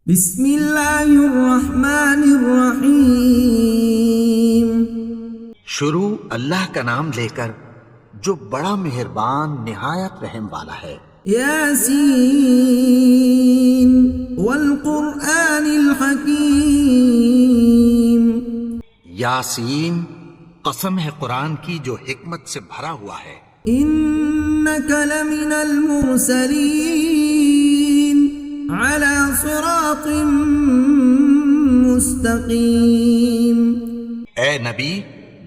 بسم اللہ الرحمن الرحیم۔ شروع اللہ کا نام لے کر جو بڑا مہربان نہایت رحم والا ہے۔ یاسین والقرآن الحکیم۔ یاسین، قسم ہے قرآن کی جو حکمت سے بھرا ہوا ہے۔ انک لمن المرسلین علی صراط مستقیم۔ اے نبی،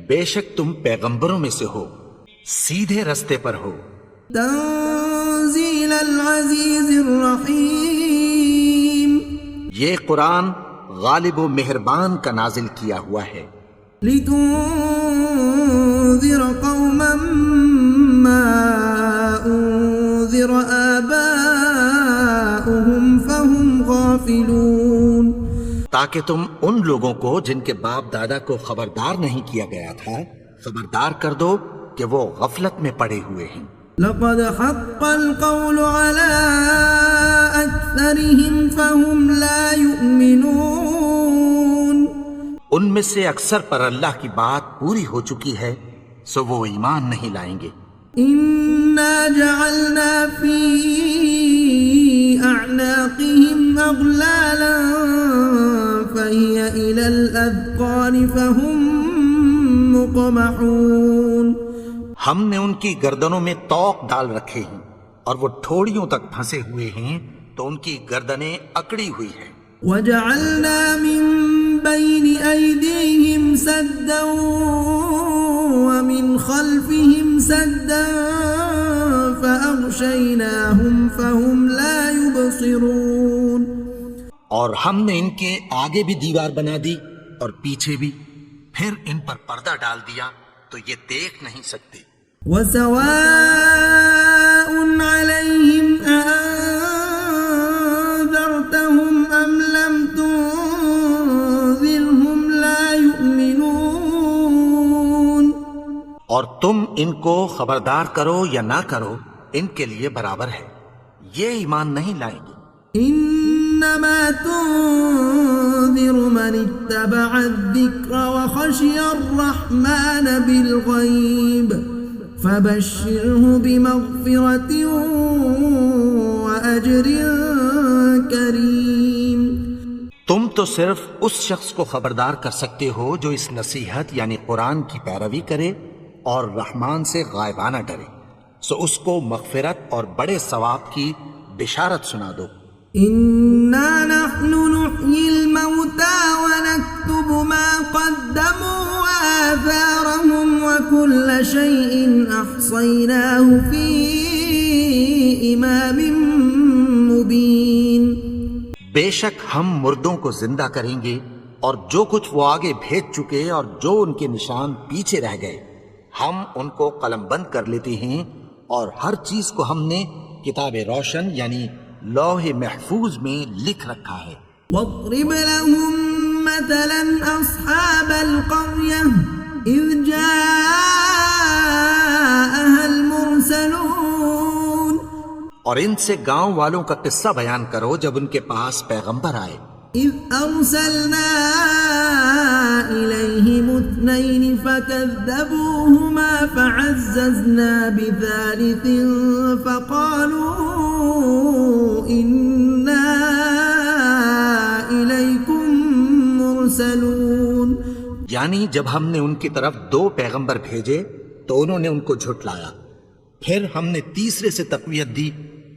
بے شک تم پیغمبروں میں سے ہو، سیدھے رستے پر ہو۔ تنزیل العزیز الرحیم۔ یہ قرآن غالب و مہربان کا نازل کیا ہوا ہے۔ لتنذر قوما ما انذر آباؤهم فهم غافلون۔ تاکہ تم ان لوگوں کو جن کے باپ دادا کو خبردار نہیں کیا گیا تھا خبردار کر دو کہ وہ غفلت میں پڑے ہوئے ہیں۔ لقد حق القول على أكثرهم فهم لا يؤمنون۔ ان میں سے اکثر پر اللہ کی بات پوری ہو چکی ہے سو وہ ایمان نہیں لائیں گے۔ إنا جعلنا في أعناقهم أغلالا فهي إلى الأذقان فهم مقمحون۔ ہم نے ان کی گردنوں میں طوق ڈال رکھے ہیں اور وہ ٹھوڑیوں تک پھنسے ہوئے ہیں تو ان کی گردنیں اکڑی ہوئی ہیں۔ وجعلنا من بين أيديهم سدا ومن خلفهم سدا فأغشيناهم فهم لا يبصرون۔ اور ہم نے ان کے آگے بھی دیوار بنا دی اور پیچھے بھی، پھر ان پر پردہ ڈال دیا تو یہ دیکھ نہیں سکتے۔ وسواء عليهم أأنذرتهم أم لم تنذرهم لا يؤمنون۔ اور تم ان کو خبردار کرو یا نہ کرو ان کے لیے برابر ہے، یہ ایمان نہیں لائیں گے۔ انما تنذر من اتبع الذکر وخشی الرحمن بالغیب فبشره بمغفرة وأجر کریم۔ تم تو صرف اس شخص کو خبردار کر سکتے ہو جو اس نصیحت یعنی قرآن کی پیروی کرے اور رحمان سے غائبانہ ڈرے، سو اس کو مغفرت اور بڑے ثواب کی بشارت سنا دو۔ انا نحن نحيي الموتى ونكتب ما قدموا وآثارهم وكل شيء أحصيناه في إمام مبين۔ بے شک ہم مردوں کو زندہ کریں گے اور جو کچھ وہ آگے بھیج چکے اور جو ان کے نشان پیچھے رہ گئے ہم ان کو قلم بند کر لیتے ہیں، اور ہر چیز کو ہم نے کتاب روشن یعنی لوح محفوظ میں لکھ رکھا ہے۔ واضرب لهم مثلا أصحاب القرية إذ جاءها المرسلون۔ اور ان سے گاؤں والوں کا قصہ بیان کرو جب ان کے پاس پیغمبر آئے۔ إذ أرسلنا إليهم اثنين فكذبوهما فعززنا بثالث فقالوا إنا إليكم مرسلون۔ یعنی جب ہم نے ان کی طرف دو پیغمبر بھیجے تو انہوں نے ان کو جھٹلایا، پھر ہم نے تیسرے سے تقویت دی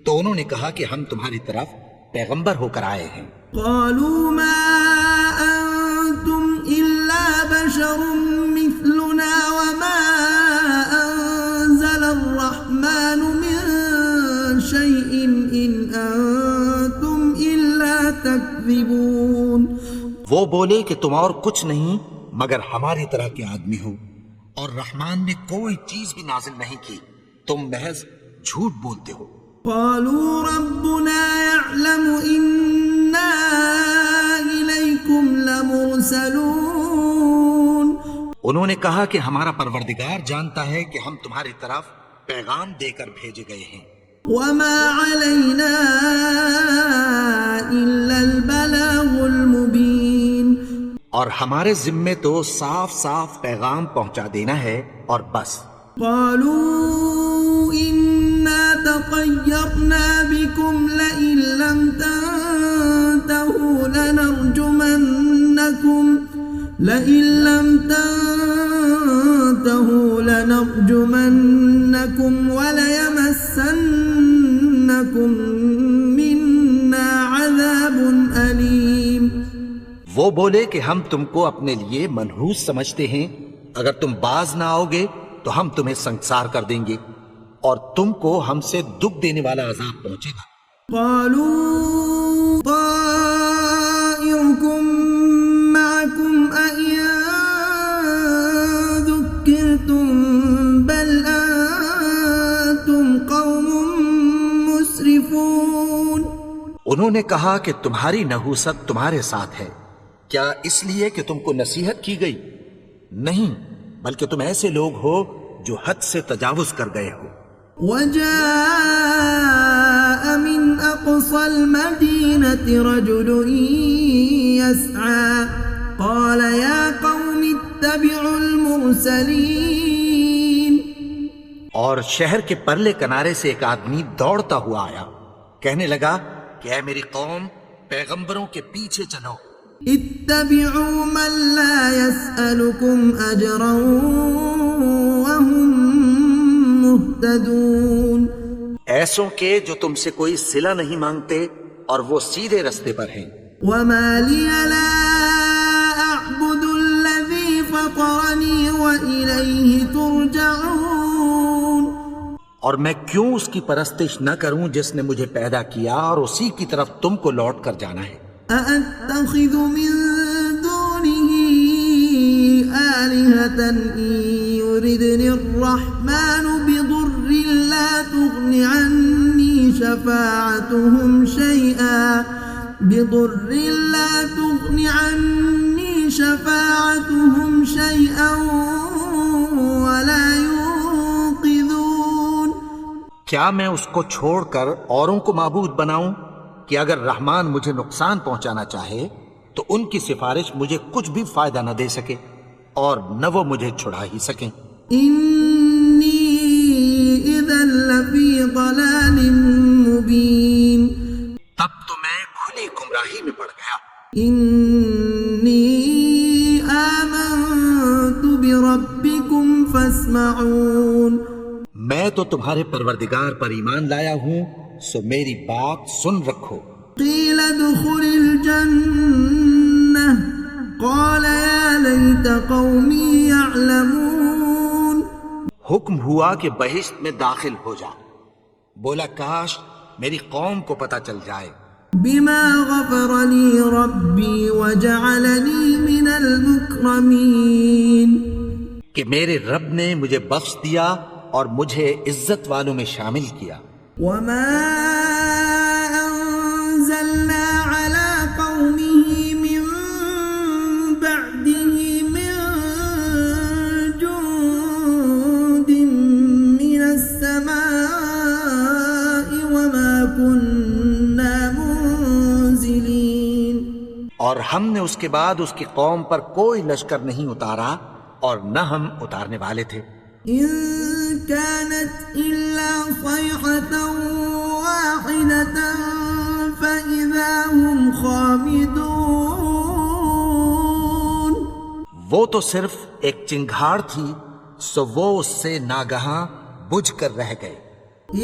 تو انہوں نے کہا کہ ہم تمہاری طرف پیغمبر ہو کر آئے ہیں۔ قالوا ما أنتم إلا بشر مثلنا وما أنزل الرحمن من شيء إن أنتم إلا تكذبون۔ وہ بولے کہ تم اور کچھ نہیں مگر ہماری طرح کے آدمی ہو، اور رحمان نے کوئی چیز بھی نازل نہیں کی، تم محض جھوٹ بولتے ہو۔ قالوا ربنا يعلم إنا إليكم لمرسلون۔ انہوں نے کہا کہ ہمارا پروردگار جانتا ہے کہ ہم تمہاری طرف پیغام دے کر بھیجے گئے ہیں۔ وما علينا إلا البلاغ اور ہمارے ذمے تو صاف صاف پیغام پہنچا دینا ہے اور بس. قالوا إنا تطيرنا بكم لئن لم تنتهوا لنرجمنكم وليمسنكم منا عذاب أليم. وہ بولے کہ ہم تم کو اپنے لیے منحوس سمجھتے ہیں، اگر تم باز نہ آؤ گے تو ہم تمہیں سنسار کر دیں گے اور تم کو ہم سے دکھ دینے والا عذاب پہنچے گا. قالوا طائركم معكم أئن ذكرتم بل أنتم قوم مسرفون. انہوں نے کہا کہ تمہاری نحوست تمہارے ساتھ ہے، کیا اس لیے کہ تم کو نصیحت کی گئی؟ نہیں، بلکہ تم ایسے لوگ ہو جو حد سے تجاوز کر گئے ہو. وجاء من أقصى المدينة رجل يسعى قال يا قوم اتبعوا المرسلين. اور شہر کے پرلے کنارے سے ایک آدمی دوڑتا ہوا آیا، کہنے لگا کہ اے میری قوم، پیغمبروں کے پیچھے چلو. اتبعوا من لا يسألكم أجرا وهم مهتدون. ایسوں کے جو تم سے کوئی صلہ نہیں مانگتے اور وہ سیدھے رستے پر ہیں. وما لي لا أعبد الذي فطرني وإليه ترجعون. اور میں کیوں اس کی پرستش نہ کروں جس نے مجھے پیدا کیا اور اسی کی طرف تم کو لوٹ کر جانا ہے. أأتخذ من دونه آلهة إن يردني الرحمن بضر لا تغن عني شفاعتهم شيئا ولا ينقذون. کیا میں اس کو چھوڑ کر اوروں کو معبود بناؤں کہ اگر رحمان مجھے نقصان پہنچانا چاہے تو ان کی سفارش مجھے کچھ بھی فائدہ نہ دے سکے اور نہ وہ مجھے چھڑا ہی سکیں. انی اذا لفی ضلال مبین. تب تو میں کھلی گمراہی میں پڑ گیا. انی آمنت بربکم فاسمعون. میں تو تمہارے پروردگار پر ایمان لایا ہوں، سو میری بات سن رکھو. قیل ادخل الجنہ قال یا لیت قومی یعلمون. حکم ہوا کہ بہشت میں داخل ہو جا. بولا کاش میری قوم کو پتہ چل جائے. بما غفر لی ربی وجعلنی من المکرمین. کہ میرے رب نے مجھے بخش دیا اور مجھے عزت والوں میں شامل کیا. وما أنزلنا على قومه من بعده من جند من السماء وما كنا منزلين. اور ہم نے اس کے بعد اس کی قوم پر کوئی لشکر نہیں اتارا اور نہ ہم اتارنے والے تھے. إن كانت إلا صيحة واحدة فإذا هم خامدون. وہ تو صرف ایک چنگھاڑ تھی، سو وہ اس سے ناگہاں بجھ کر رہ گئے.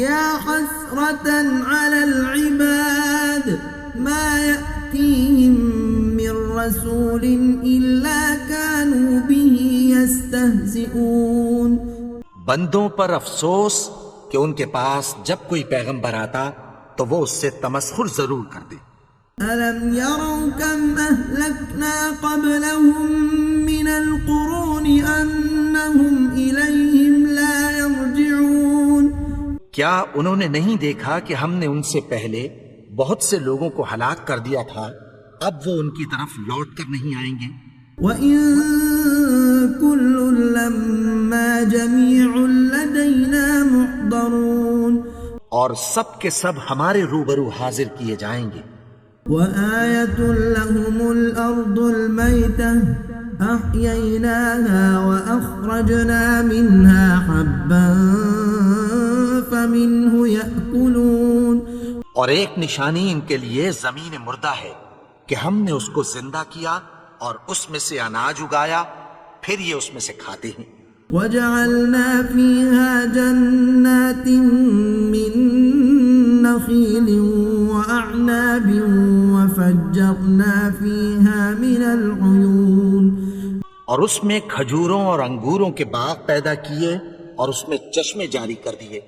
يا حسرة على العباد ما يأتيهم من رسول إلا كانوا به يستهزئون. بندوں پر افسوس کہ ان کے پاس جب کوئی پیغمبر آتا تو وہ اس سے تمسخر ضرور کرتے. ألم يروا كم أهلكنا قبلهم من القرون أنهم إليهم لا يرجعون. کیا انہوں نے نہیں دیکھا کہ ہم نے ان سے پہلے بہت سے لوگوں کو ہلاک کر دیا تھا، اب وہ ان کی طرف لوٹ کر نہیں آئیں گے. وَإِن كُلٌّ لَّمَّا جَمِيعٌ لَّدَيْنَا مُحْضَرُونَ. اور سب کے سب ہمارے روبرو حاضر کیے جائیں گے. وَآيَةٌ لَّهُمُ الأرض الميتة أحييناها وأخرجنا منها حبا فمنه يأكلون. اور ایک نشانی ان کے لیے زمین مردہ ہے کہ ہم نے اس کو زندہ کیا اور اس میں سے اناج اگایا، پھر یہ اس میں سے کھاتے ہیں. وجعلنا فيها جنات من نخيل وأعناب وفجرنا فيها من العيون. اور اس میں کھجوروں اور انگوروں کے باغ پیدا کیے اور اس میں چشمے جاری کر دیے.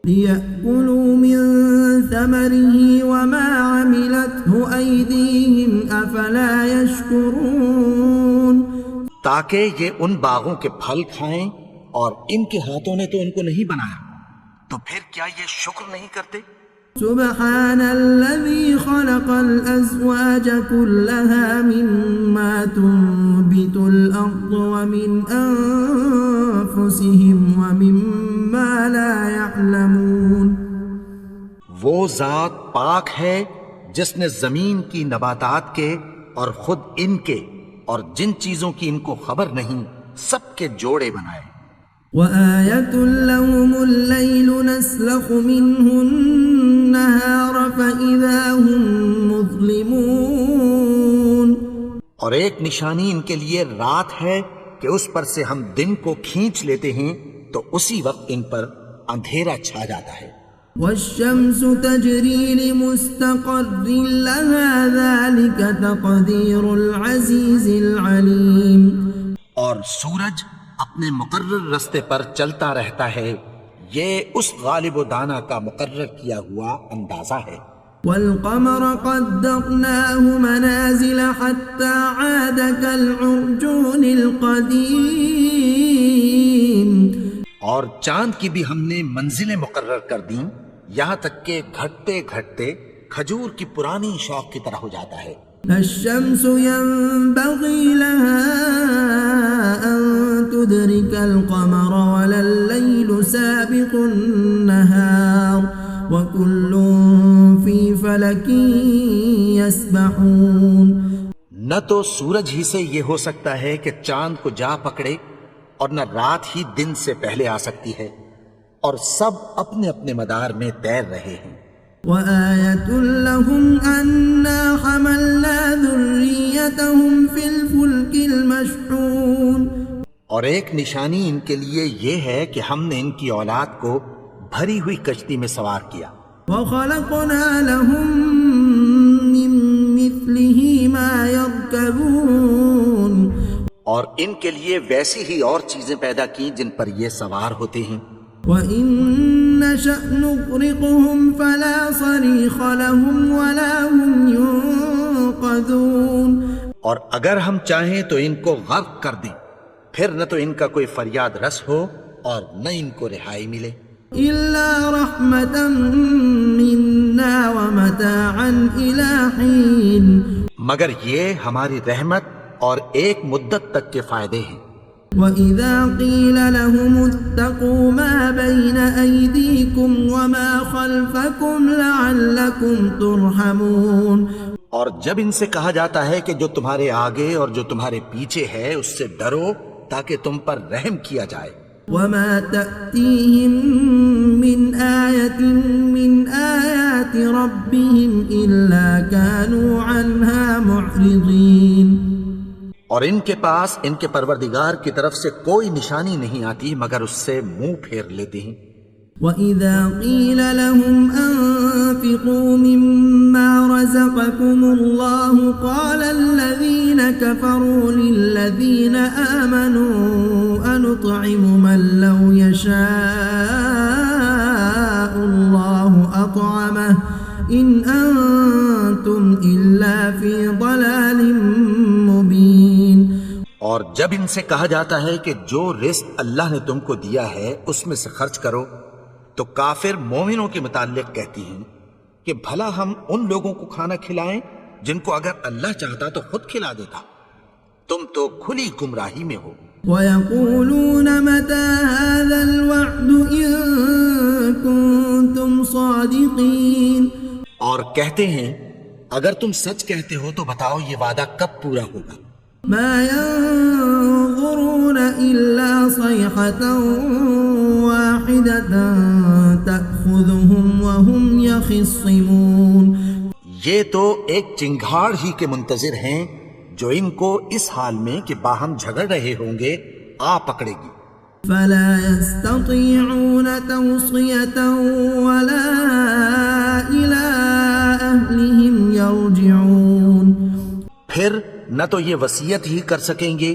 ليأكلوا من ثمره وما عملته أيديهم أفلا يشكرون. تاکہ یہ ان باغوں کے پھل کھائیں اور ان کے ہاتھوں نے تو ان کو نہیں بنایا، تو پھر کیا یہ شکر نہیں کرتے؟ سبحان الذي خلق الأزواج كلها مما تنبت الأرض ومن أنفسهم ومما لا يعلمون. وہ ذات پاک ہے جس نے زمین کی نباتات کے اور خود ان کے اور جن چیزوں کی ان کو خبر نہیں سب کے جوڑے بنائے. وآية لهم الليل نسلخ منه النهار فإذا هم مظلمون. اور ایک نشانی ان کے لیے رات ہے کہ اس پر سے ہم دن کو کھینچ لیتے ہیں تو اسی وقت ان پر اندھیرا چھا جاتا ہے. والشمس تجري لمستقر لها ذلك تقدير العزيز العليم. اور سورج اپنے مقرر رستے پر چلتا رہتا ہے، یہ اس غالب و دانا کا مقرر کیا ہوا اندازہ ہے. والقمر قدرناه منازل حتى عاد كالعرجون القديم. اور چاند کی بھی ہم نے منزلیں مقرر کر دیں یہاں تک کہ گھٹتے گھٹتے کھجور کی پرانی شوق کی طرح ہو جاتا ہے. الشمس ينبغي لها أن تدرك القمر ولا الليل سابق النهار وكل في فلك يسبحون. نہ تو سورج ہی سے یہ ہو سکتا ہے کہ چاند کو جا پکڑے اور نہ رات ہی دن سے پہلے آ سکتی ہے، اور سب اپنے اپنے مدار میں تیر رہے ہیں. وآية لهم أنا حملنا ذريتهم في الفلك المشحون. اور ایک نشانی ان کے لیے یہ ہے کہ ہم نے ان کی اولاد کو بھری ہوئی کشتی میں سوار کیا. وخلقنا لهم من مثله ما يركبون. اور ان کے لیے ویسی ہی اور چیزیں پیدا کی جن پر یہ سوار ہوتے ہیں. وَإِن نَّشَأْ نُغْرِقْهُمْ فَلَا صَرِيخَ لَهُمْ وَلَا هُمْ يُنقَذُونَ. اور اگر ہم چاہیں تو ان کو غرق کر دیں، پھر نہ تو ان کا کوئی فریاد رس ہو اور نہ ان کو رہائی ملے. إِلَّا رَحْمَةً مِنَّا وَمَتَاعًا إِلَى حِينٍ. مگر یہ ہماری رحمت اور ایک مدت تک کے فائدے ہیں. وَإِذَا قِيلَ لَهُمُ اتَّقُوا مَا بَيْنَ أَيْدِيكُمْ وَمَا خَلْفَكُمْ لَعَلَّكُمْ تُرْحَمُونَ. اور جب ان سے کہا جاتا ہے کہ جو تمہارے آگے اور جو تمہارے پیچھے ہے اس سے ڈرو تاکہ تم پر رحم کیا جائے. وَمَا تَأْتِيهِم مِّنْ آيَةٍ مِّنْ آيَاتِ رَبِّهِمْ إِلَّا كَانُوا عَنْهَا مُعْرِضِينَ. اور ان کے پاس ان کے پروردگار کی طرف سے کوئی نشانی نہیں آتی مگر اس سے منہ پھیر لیتے ہیں. وَإِذَا قِيلَ لَهُمْ أَنفِقُوا مِمَّا رَزَقَكُمُ اللَّهُ قَالَ الَّذِينَ كَفَرُوا لِلَّذِينَ آمَنُوا أَنُطْعِمُ مَن لَّوْ يَشَاءُ اللَّهُ أَطْعَمَهُ إِنْ أَنتُمْ إِلَّا فِي ضَلَالٍ مُبِينٍ. اور جب ان سے کہا جاتا ہے کہ جو رزق اللہ نے تم کو دیا ہے اس میں سے خرچ کرو تو کافر مومنوں کے متعلق کہتی ہیں کہ بھلا ہم ان لوگوں کو کھانا کھلائیں جن کو اگر اللہ چاہتا تو خود کھلا دیتا. تم تو کھلی گمراہی میں ہو. وَيَقُولُونَ مَتَى هَذَا الْوَعْدُ إِن كُنتُمْ صَادِقِينَ. اور کہتے ہیں اگر تم سچ کہتے ہو تو بتاؤ یہ وعدہ کب پورا ہوگا؟ ما ينظرون إلا صيحة واحدة تأخذهم وهم يخصمون. یہ تو ایک چنگھاڑ ہی کے منتظر ہیں جو ان کو اس حال میں کہ باہم جھگڑ رہے ہوں گے آ پکڑے گی. فلا يستطيعون توصية ولا إلى أهلهم يرجعون. پھر نہ تو یہ وصیت ہی کر سکیں گے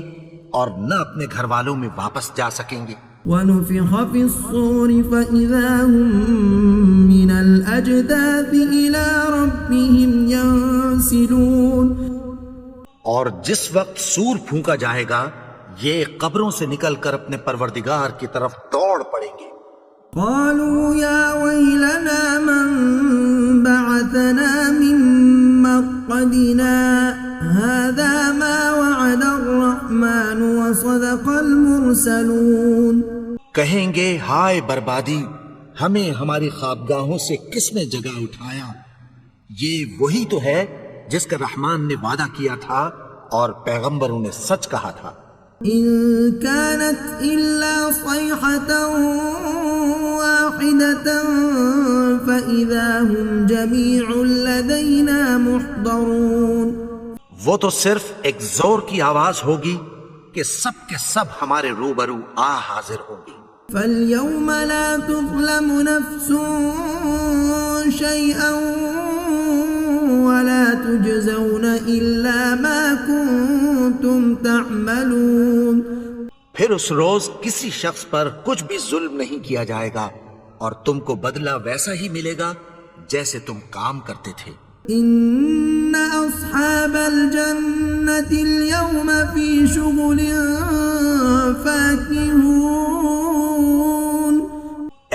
اور نہ اپنے گھر والوں میں واپس جا سکیں گے. ونفخ في الصور فإذا هم من الأجداث إلى ربهم ينسلون. اور جس وقت سور پھونکا جائے گا یہ قبروں سے نکل کر اپنے پروردگار کی طرف دوڑ پڑیں گے. قالوا يا ويلنا من بعثنا من مرقدنا هذا ما وعد الرحمن وصدق المرسلون. کہیں گے ہائے بربادی، ہمیں ہماری خوابگاہوں سے کس نے جگہ اٹھایا؟ یہ وہی تو ہے جس کا رحمان نے وعدہ کیا تھا اور پیغمبروں نے سچ کہا تھا. إن كانت إلا صيحة واحدة فإذا هم جميع لدينا محضرون. وہ تو صرف ایک زور کی آواز ہوگی کہ سب کے سب ہمارے روبرو آ حاضر ہوں گی. فاليوم لا تظلم نفس شيئا ولا تجزون إلا ما كنتم تعملون. پھر اس روز کسی شخص پر کچھ بھی ظلم نہیں کیا جائے گا اور تم کو بدلہ ویسا ہی ملے گا جیسے تم کام کرتے تھے. إن أصحاب الجنة اليوم في شغل فاكهون.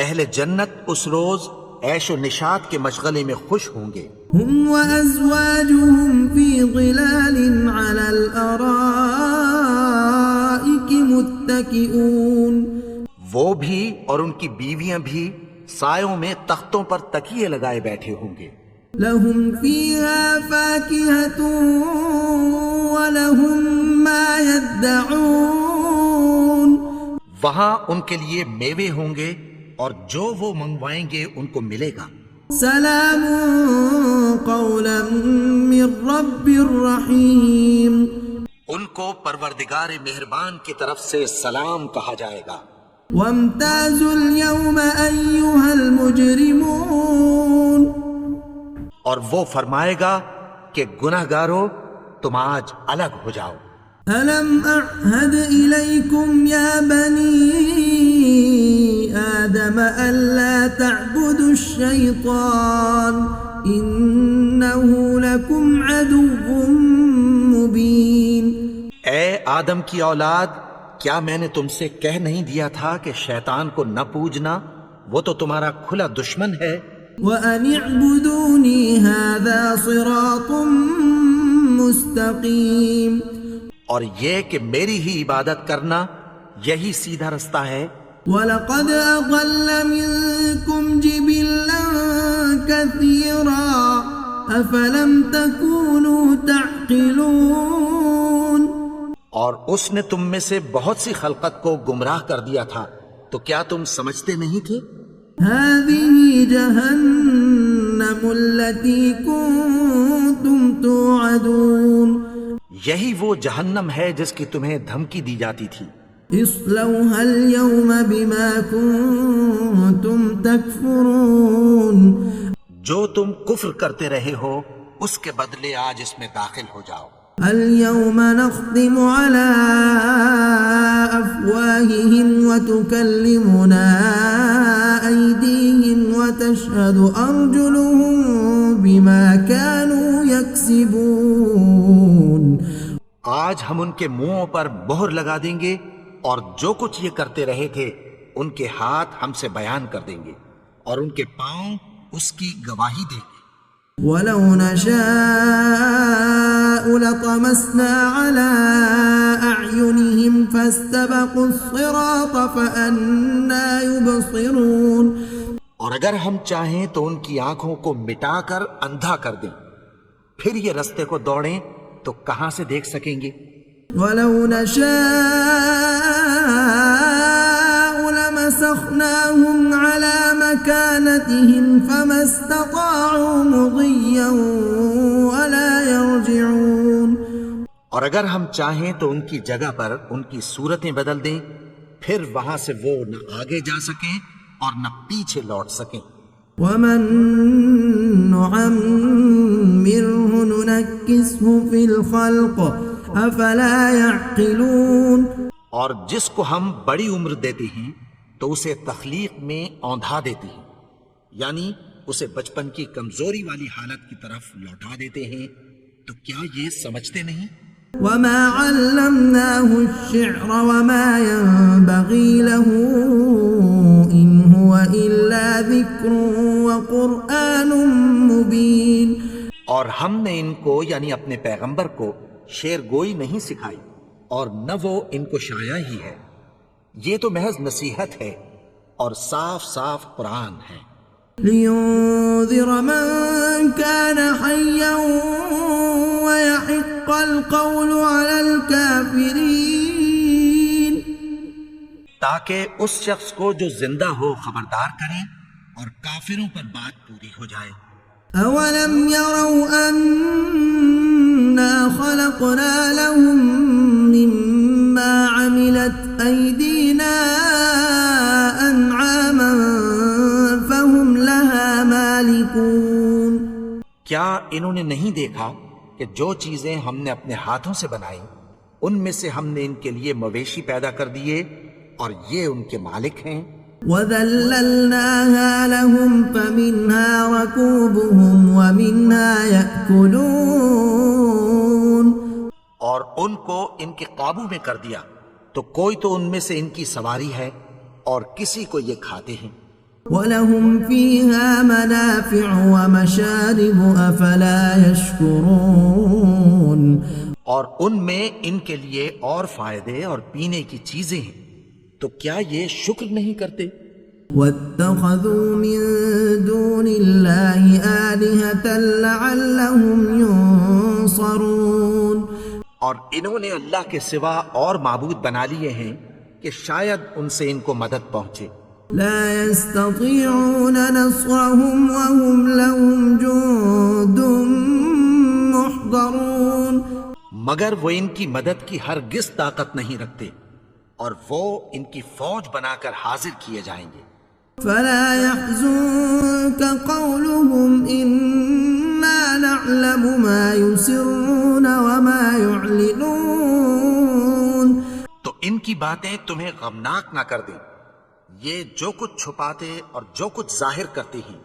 اہل جنت اس روز عیش و نشاط کے مشغلے میں خوش ہوں گے. هم وأزواجهم في ظلال على الأرائك متكئون. وہ بھی اور ان کی بیویاں بھی سایوں میں تختوں پر تکیے لگائے بیٹھے ہوں گے. لهم فيها فاكهة ولهم ما يدعون. وہاں ان کے لیے میوے ہوں گے اور جو وہ منگوائیں گے ان کو ملے گا. سلام قولا من رب رحیم. ان کو پروردگار مہربان کی طرف سے سلام کہا جائے گا. وامتازوا اليوم أيها المجرمون. اور وہ فرمائے گا کہ گناہگارو تم آج الگ ہو جاؤ. ألم أعهد إليكم يا بني آدم ألا تعبدوا الشيطان إنه لكم عدو مبين. اے آدم کی اولاد، کیا میں نے تم سے کہہ نہیں دیا تھا کہ شیطان کو نہ پوجنا، وہ تو تمہارا کھلا دشمن ہے. وَأَنِ اعْبُدُونِي هَذَا صِرَاطٌ مُسْتَقِيمٌ. اور یہ کہ میری ہی عبادت کرنا یہی سیدھا رستہ ہے. وَلَقَدْ أَضَلَّ مِنكُمْ جِبِلًّا كَثِيرًا أَفَلَمْ تَكُونُوا تَعْقِلُونَ. اور اس نے تم میں سے بہت سی خلقت کو گمراہ کر دیا تھا، تو کیا تم سمجھتے نہیں تھے؟ هَذِهِ جَهَنَّمُ الَّتِي كُنتُمْ تُوعَدُونَ. یہی وہ جہنم ہے جس کی تمہیں دھمکی دی جاتی تھی. اصلوها اليوم بما كنتم تكفرون. جو تم کفر کرتے رہے ہو اس کے بدلے آج اس میں داخل ہو جاؤ. اليوم نختم على أفواههم وتكلمنا أيديهم وتشهد أرجلهم بما كانوا يكسبون. آج ہم ان کے منہوں پر مہر لگا دیں گے اور جو کچھ یہ کرتے رہے تھے ان کے ہاتھ ہم سے بیان کر دیں گے اور ان کے پاؤں اس کی گواہی دیں گے. وَلَوْ نَشَاءُ لَطَمَسْنَا عَلَىٰ أَعْيُنِهِمْ فَاسْتَبَقُوا الصِّرَاطَ فَأَنَّىٰ يُبْصِرُونَ. اور اگر ہم چاہیں تو ان کی آنکھوں کو مٹا کر اندھا کر دیں، پھر یہ رستے کو دوڑیں تو کہاں سے دیکھ سکیں گے؟ ولو نشاء لمسخناهم على مكانتهم فما استطاعوا مضيا ولا يرجعون. اور اگر ہم چاہیں تو ان کی جگہ پر ان کی صورتیں بدل دیں، پھر وہاں سے وہ نہ آگے جا سکیں اور نہ پیچھے لوٹ سکیں. ومن نعمره ننكسه في الخلق افلا يعقلون. اور جس کو ہم بڑی عمر دیتے ہیں تو اسے تخلیق میں اوندھا دیتے ہیں، یعنی اسے بچپن کی کمزوری والی حالت کی طرف لوٹا دیتے ہیں. تو کیا یہ سمجھتے نہیں؟ وما علمناه الشعر وما ينبغي له إن هو إلا ذكر وقرآن مبين. اور ہم نے ان کو یعنی اپنے پیغمبر کو شعر گوئی نہیں سکھائی اور نہ وہ ان کو شاعری ہی ہے، یہ تو محض نصیحت ہے اور صاف صاف قرآن ہے. لينذر من كان حيا ويحق القول على الكافرين. تاکہ اس شخص کو جو زندہ ہو خبردار کریں اور کافروں پر بات پوری ہو جائے. أولم يروا أنا خلقنا لهم مما عملت أيدينا أنعاما فهم لها مالكون. کیا انہوں نے نہیں دیکھا کہ جو چیزیں ہم نے اپنے ہاتھوں سے بنائی ان میں سے ہم نے ان کے لیے مویشی پیدا کر دیے اور یہ ان کے مالک ہیں. وَذَلَّلْنَاهَا لَهُمْ فَمِنْهَا رَكُوبُهُمْ وَمِنْهَا يَأْكُلُونَ. اور ان کو ان کے قابو میں کر دیا تو کوئی تو ان میں سے ان کی سواری ہے اور کسی کو یہ کھاتے ہیں. وَلَهُمْ فِيهَا مَنَافِعُ وَمَشَارِبُ أَفَلَا يَشْكُرُونَ. اور ان میں ان کے لیے اور فائدے اور پینے کی چیزیں ہیں، تو کیا یہ شکر نہیں کرتے؟ وَاتَّخَذُوا مِن دُونِ اللَّهِ آلِهَةً لَعَلَّهُمْ يُنصَرُونَ. اور انہوں نے اللہ کے سوا اور معبود بنا لیے ہیں کہ شاید ان سے ان کو مدد پہنچے. لا يستطيعون نصرهم وهم لهم جند محضرون. مگر وہ ان کی مدد کی ہرگز طاقت نہیں رکھتے اور وہ ان کی فوج بنا کر حاضر کیے جائیں گے. فلا يحزنك قولهم إنا نعلم ما يسرون وما يعلنون. تو ان کی باتیں تمہیں غمناک نہ کر دیں، یہ جو کچھ چھپاتے اور جو کچھ ظاہر کرتے ہیں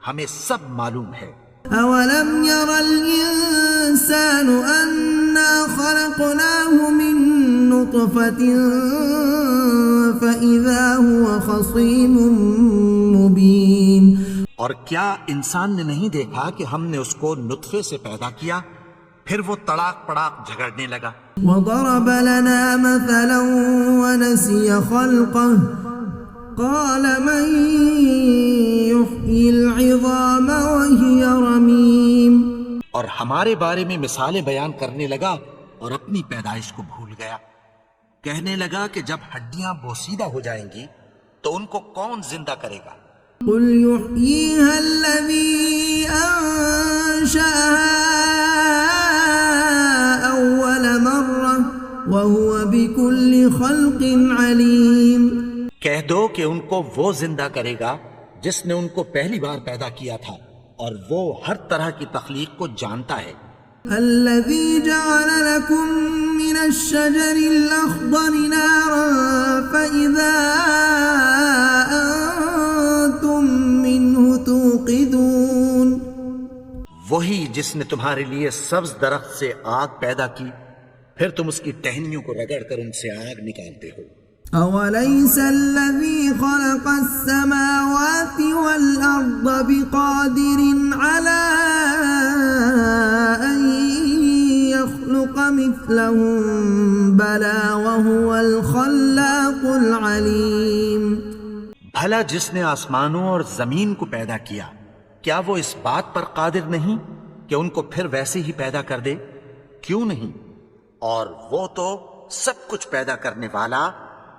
ہمیں سب معلوم ہے. أولم ير الإنسان أنا خلقناه من نطفة فإذا هو خصيم مبين. اور کیا انسان نے نہیں دیکھا کہ ہم نے اس کو نطفے سے پیدا کیا پھر وہ تڑاک پڑاک جھگڑنے لگا. وضرب لنا مثلا ونسي خلقه قال من يحيي العظام وهي رميم. اور ہمارے بارے میں مثالیں بیان کرنے لگا اور اپنی پیدائش کو بھول گیا. کہنے لگا کہ جب ہڈیاں بوسیدہ ہو جائیں گی تو ان کو کون زندہ کرے گا؟ قل يحييها الذي أنشأها أول مرة وهو بكل خلق عليم. کہہ دو کہ ان کو وہ زندہ کرے گا جس نے ان کو پہلی بار پیدا کیا تھا اور وہ ہر طرح کی تخلیق کو جانتا ہے. الذي جعل لكم من الشجر الأخضر نارا فإذا أنتم منه توقدون. وہی جس نے تمہارے لیے سبز درخت سے آگ پیدا کی پھر تم اس کی ٹہنیوں کو رگڑ کر ان سے آگ نکالتے ہو. أوليس الذي خلق السماوات والأرض بقادر على أن يخلق مثلهم بلى وهو الخلاق العليم. بھلا جس نے آسمانوں اور زمین کو پیدا کیا کیا وہ اس بات پر قادر نہیں کہ ان کو پھر ویسے ہی پیدا کر دے؟ کیوں نہیں؟ اور وہ تو سب کچھ پیدا کرنے والا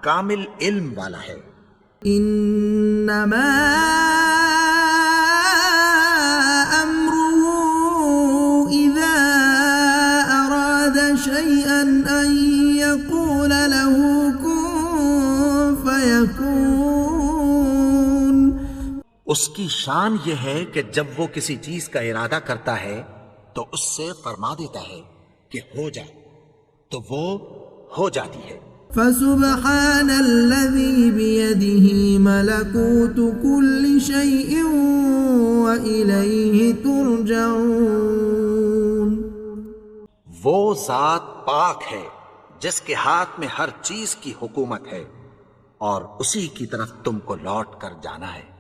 کامل علم والا ہے۔ انما امره اذا اراد شيئا ان يقول له كن فيكون۔ اس کی شان یہ ہے کہ جب وہ کسی چیز کا ارادہ کرتا ہے تو اس سے فرما دیتا ہے کہ ہو جا، تو وہ ہو جاتی ہے۔ فسبحان الذي بيده ملكوت كل شيء وإليه ترجعون۔ وہ ذات پاک ہے جس کے ہاتھ میں ہر چیز کی حکومت ہے، اور اسی کی طرف تم کو لوٹ کر جانا ہے۔